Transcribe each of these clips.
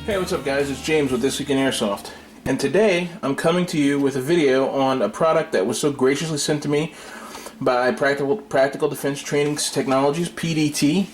Hey, what's up guys? It's James with This Week in Airsoft. And today, I'm coming to you with a video on a product that was so graciously sent to me by Practical Defense Training Technologies, PDT.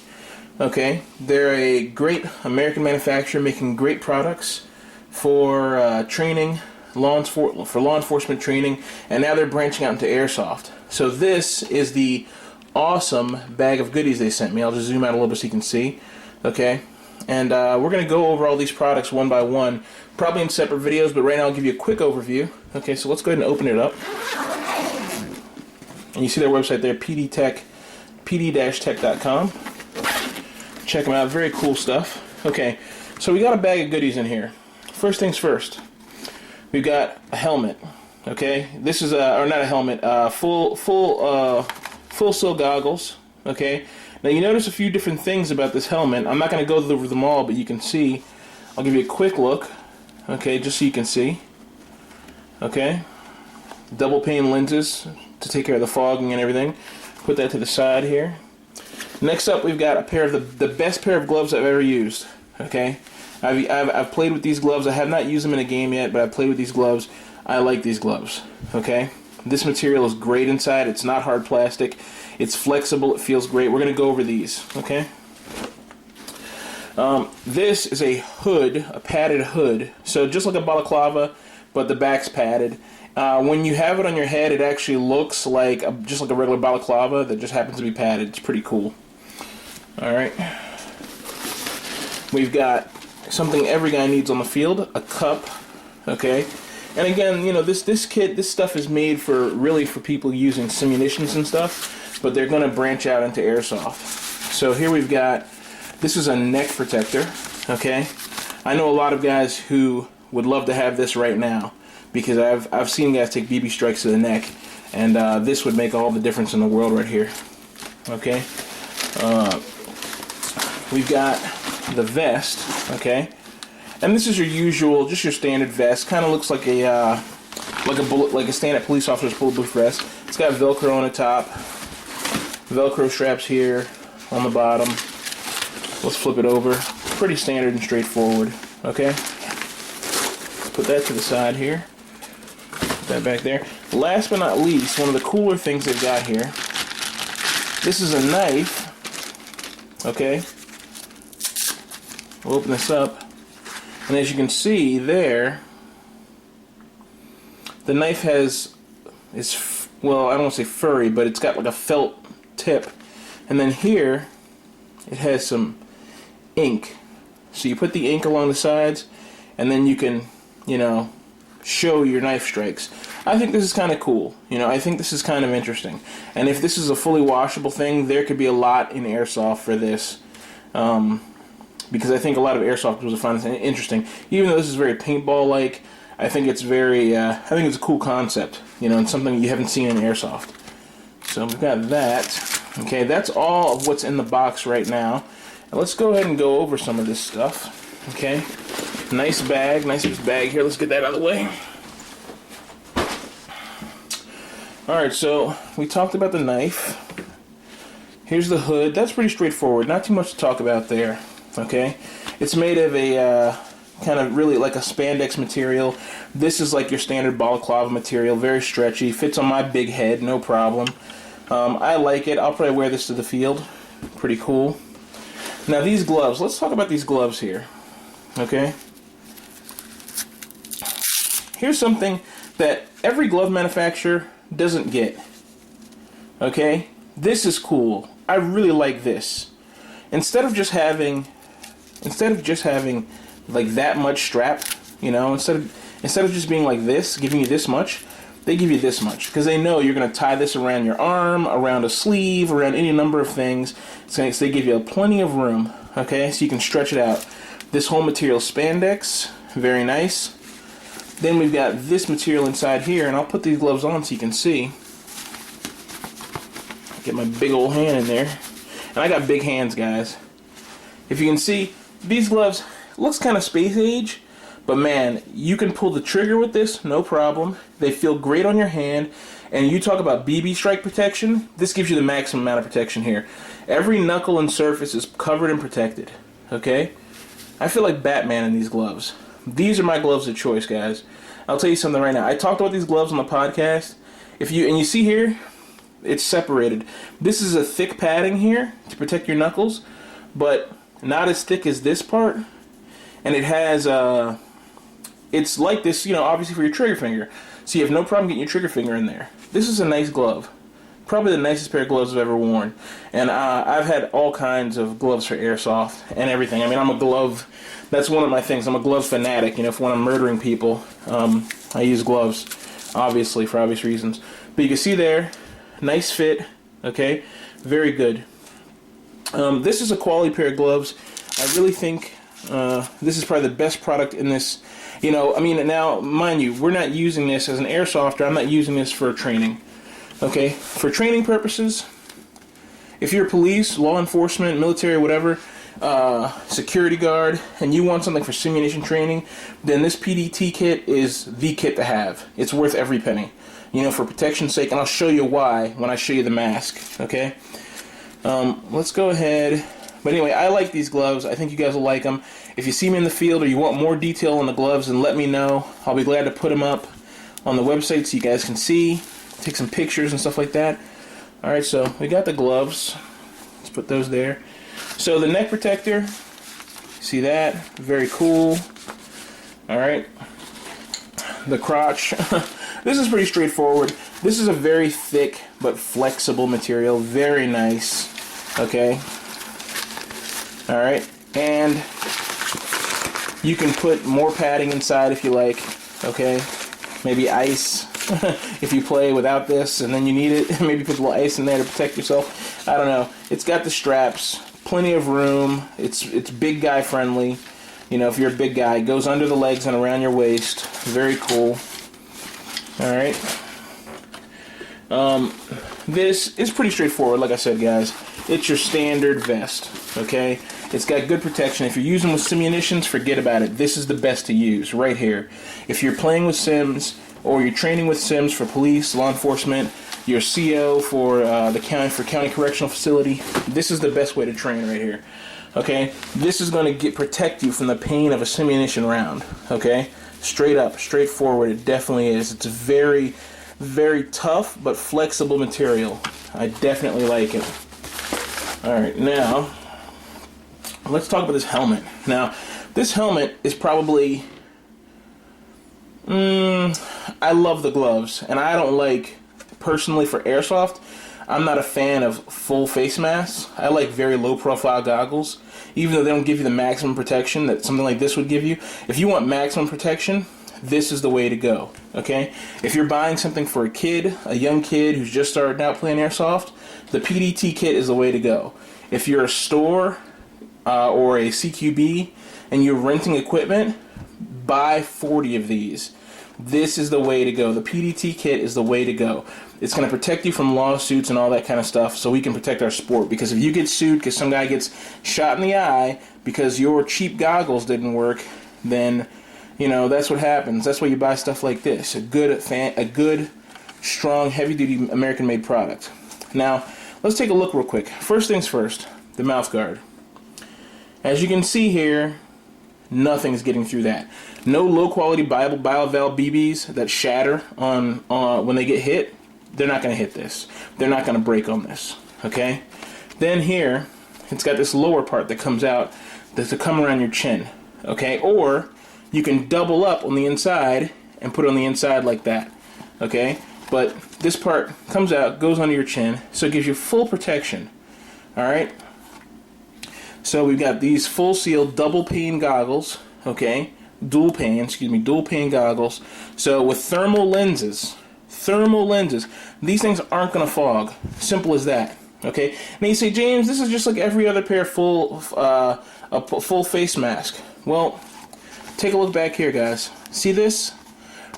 Okay, they're a great American manufacturer making great products for training, law enforcement training, and now they're branching out into Airsoft. So this is the awesome bag of goodies they sent me. I'll just zoom out a little bit so you can see. Okay. And we're going to go over all these products one by one, probably in separate videos, but right now I'll give you a quick overview. Okay, so let's go ahead and open it up. And you see their website there, pd-tech.com. Check them out, very cool stuff. Okay, so we got a bag of goodies in here. First things first, we've got a helmet. Okay, this is or not a helmet, full sill goggles. Okay. Now you notice a few different things about this helmet. I'm not going to go over them all, but you can see. I'll give you a quick look, okay, just so you can see. Okay, double pane lenses to take care of the fogging and everything. Put that to the side here. Next up, we've got a pair of the best pair of gloves I've ever used. Okay, I've played with these gloves. I have not used them in a game yet, but I've played with these gloves. I like these gloves. Okay, this material is great inside. It's not hard plastic. It's flexible. It feels great. We're going to go over these. Okay. This is a hood, a padded hood. So just like a balaclava, but the back's padded. When you have it on your head, it actually looks like just like a regular balaclava that just happens to be padded. It's pretty cool. All right. We've got something every guy needs on the field: a cup. Okay. And again, you know, this stuff is made for people using simunitions and stuff. But they're going to branch out into Airsoft. So here we've got, this is a neck protector, okay? I know a lot of guys who would love to have this right now because I've seen guys take BB strikes to the neck, and this would make all the difference in the world right here, okay? We've got the vest, okay? And this is your usual, just your standard vest. Kind of looks like a standard police officer's bulletproof vest. It's got Velcro on the top. Velcro straps here on the bottom. Let's flip it over. Pretty standard and straightforward. Okay? Let's put that to the side here. Put that back there. Last but not least, one of the cooler things they've got here. This is a knife. Okay? We'll open this up. And as you can see there, the knife is well, I don't want to say furry, but it's got like a felt tip, and then here it has some ink, so you put the ink along the sides and then you can, you know, show your knife strikes. I think this is kind of cool. You know, I think this is kind of interesting, and if this is a fully washable thing, there could be a lot in Airsoft for this, because I think a lot of Airsoft will find this interesting. Even though this is very paintball-like, I think it's very I think it's a cool concept, you know, and something you haven't seen in Airsoft. So we've got that. Okay, that's all of what's in the box right now. And let's go ahead and go over some of this stuff. Okay, nice bag here. Let's get that out of the way. Alright, so we talked about the knife. Here's the hood. That's pretty straightforward. Not too much to talk about there. Okay, it's made of a kind of really like a spandex material. This is like your standard balaclava material, very stretchy, fits on my big head, no problem. I like it. I'll probably wear this to the field. Pretty cool. Now these gloves, let's talk about these gloves here. Okay? Here's something that every glove manufacturer doesn't get. Okay? This is cool. I really like this. Instead of just having like that much strap, you know, instead of just being like this, giving you this much, they give you this much because they know you're going to tie this around your arm, around a sleeve, around any number of things. So they give you plenty of room, okay, so you can stretch it out. This whole material is spandex, very nice. Then we've got this material inside here, and I'll put these gloves on so you can see. Get my big old hand in there. And I got big hands, guys. If you can see, these gloves looks kind of space age, but man, you can pull the trigger with this, no problem. They feel great on your hand, and you talk about BB strike protection, this gives you the maximum amount of protection here. Every knuckle and surface is covered and protected, okay? I feel like Batman in these gloves. These are my gloves of choice, guys. I'll tell you something right now. I talked about these gloves on the podcast. You see here, it's separated. This is a thick padding here to protect your knuckles, but not as thick as this part. And it has, it's like this, obviously for your trigger finger. So you have no problem getting your trigger finger in there. This is a nice glove. Probably the nicest pair of gloves I've ever worn. And I've had all kinds of gloves for airsoft and everything. I mean, I'm a glove, that's one of my things. I'm a glove fanatic. For when I'm murdering people, I use gloves, obviously, for obvious reasons. But you can see there, nice fit, okay? Very good. This is a quality pair of gloves. I really think this is probably the best product in this. Now, mind you, we're not using this as an airsofter. I'm not using this for training. Okay, for training purposes, if you're police, law enforcement, military, whatever, security guard, and you want something for simulation training, then this PDT kit is the kit to have. It's worth every penny, for protection's sake, and I'll show you why when I show you the mask, okay? Let's go ahead. But anyway, I like these gloves. I think you guys will like them. If you see me in the field or you want more detail on the gloves, then let me know. I'll be glad to put them up on the website so you guys can see. Take some pictures and stuff like that. Alright, so we got the gloves. Let's put those there. So the neck protector, see that? Very cool. Alright. The crotch. This is pretty straightforward. This is a very thick but flexible material. Very nice. Okay. Alright. And you can put more padding inside if you like. Okay. Maybe ice. If you play without this and then you need it, maybe put a little ice in there to protect yourself. I don't know. It's got the straps, plenty of room. It's big guy friendly. If you're a big guy, it goes under the legs and around your waist. Very cool. All right. This is pretty straightforward, like I said, guys. It's your standard vest. Okay. It's got good protection. If you're using with simunitions, forget about it. This is the best to use right here. If you're playing with sims, or you're training with sims for police, law enforcement, your CO for the county correctional facility, this is the best way to train right here. Okay, this is going to protect you from the pain of a simunition round. Okay, straight up, straightforward. It definitely is. It's very, very tough but flexible material. I definitely like it. All right, now let's talk about this helmet. Now, this helmet is probably. I love the gloves, and I don't like, personally for airsoft, I'm not a fan of full face masks. I like very low profile goggles, even though they don't give you the maximum protection that something like this would give you. If you want maximum protection, this is the way to go, okay? If you're buying something for a young kid who's just started out playing airsoft, the PDT kit is the way to go. If you're a store or a CQB and you're renting equipment, buy 40 of these. This is the way to go. The PDT kit is the way to go. It's going to protect you from lawsuits and all that kind of stuff so we can protect our sport. Because if you get sued because some guy gets shot in the eye because your cheap goggles didn't work, then, that's what happens. That's why you buy stuff like this. A good, strong, heavy-duty American-made product. Now, let's take a look real quick. First things first, the mouth guard. As you can see here, nothing's getting through that. No low-quality BioVal BBs that shatter on when they get hit. They're not going to hit this. They're not going to break on this. Okay. Then here, it's got this lower part that comes out to come around your chin. Okay. Or you can double up on the inside and put it on the inside like that. Okay. But this part comes out, goes under your chin, so it gives you full protection. All right. So we've got these full seal double pane goggles, okay? Dual pane goggles. So with thermal lenses, these things aren't going to fog. Simple as that, okay? Now you say, James, this is just like every other pair of a full face mask. Well, take a look back here, guys. See this?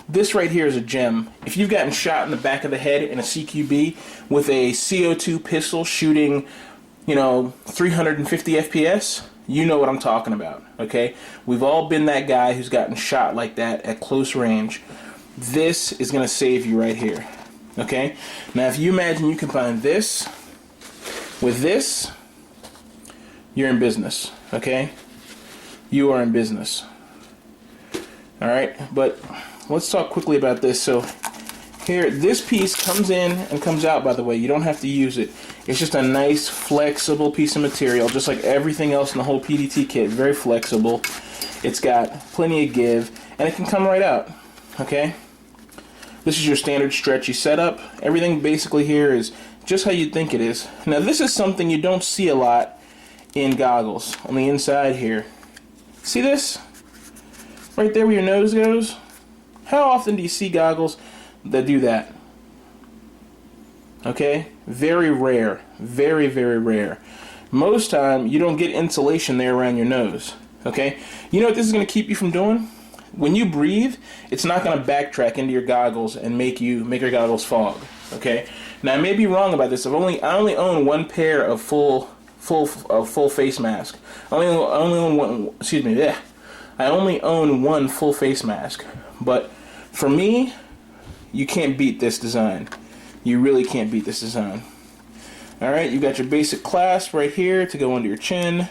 This right here is a gem. If you've gotten shot in the back of the head in a CQB with a CO2 pistol shooting 350 FPS, you know what I'm talking about, okay? We've all been that guy who's gotten shot like that at close range. This is going to save you right here, okay? Now, if you imagine you combine this with this, you're in business, okay? you are in business. Alright, but let's talk quickly about this. So here, this piece comes in and comes out, by the way. You don't have to use it. It's just a nice, flexible piece of material, just like everything else in the whole PDT kit. Very flexible. It's got plenty of give, and it can come right out. Okay? This is your standard stretchy setup. Everything basically here is just how you'd think it is. Now, this is something you don't see a lot in goggles on the inside here. See this? Right there where your nose goes? How often do you see goggles that do that? Okay? Very rare. Very, very rare. Most time, you don't get insulation there around your nose. Okay? You know what this is going to keep you from doing? When you breathe, it's not going to backtrack into your goggles and make your goggles fog. Okay? Now, I may be wrong about this. I only own one pair of full face mask. I only own one. Excuse me. Yeah. I only own one full face mask. But for me, you can't beat this design. You really can't beat this design. Alright, you got your basic clasp right here to go under your chin.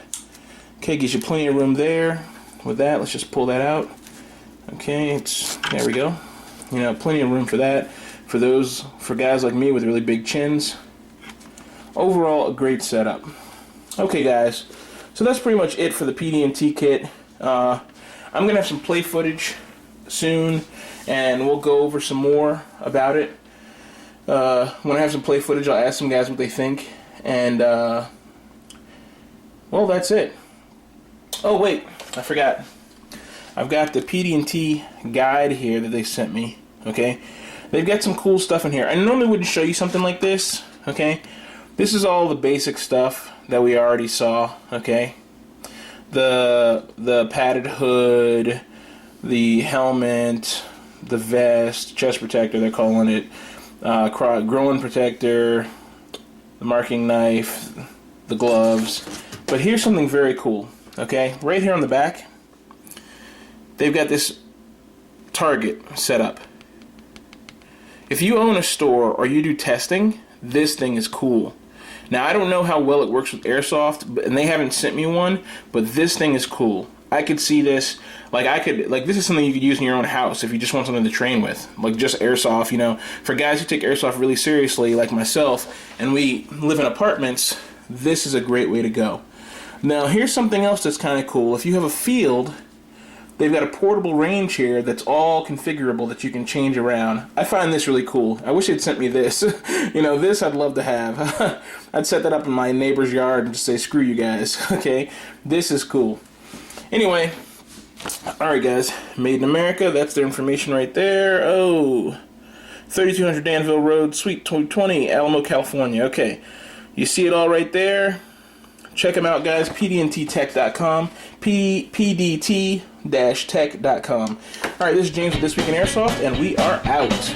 Okay, gives you plenty of room there. With that, let's just pull that out. Okay, there we go. You know, plenty of room for that. For guys like me with really big chins. Overall, a great setup. Okay, guys, so that's pretty much it for the PD&T kit. I'm going to have some play footage soon, and we'll go over some more about it. When I have some play footage, I'll ask some guys what they think, and, well, that's it. Oh, wait, I forgot. I've got the PD&T guide here that they sent me, okay? They've got some cool stuff in here. I normally wouldn't show you something like this, okay? This is all the basic stuff that we already saw, okay? The padded hood, the helmet, the vest, chest protector, they're calling it, groin protector, the marking knife, the gloves. But here's something very cool, okay? Right here on the back, they've got this target set up. If you own a store or you do testing, this thing is cool. Now, I don't know how well it works with Airsoft, and they haven't sent me one, but this thing is cool. I could see this, this is something you could use in your own house if you just want something to train with. Like just Airsoft, you know. For guys who take Airsoft really seriously, like myself, and we live in apartments, this is a great way to go. Now, here's something else that's kind of cool. If you have a field, they've got a portable range here that's all configurable that you can change around. I find this really cool. I wish they'd sent me this. You know, this I'd love to have. I'd set that up in my neighbor's yard and just say, screw you guys, okay? This is cool. Anyway, alright guys, Made in America, that's their information right there. Oh, 3200 Danville Road, Suite 220, Alamo, California. Okay, you see it all right there. Check them out, guys. pdnttech.com. pdt-tech.com. Alright, this is James with This Week in Airsoft, and we are out.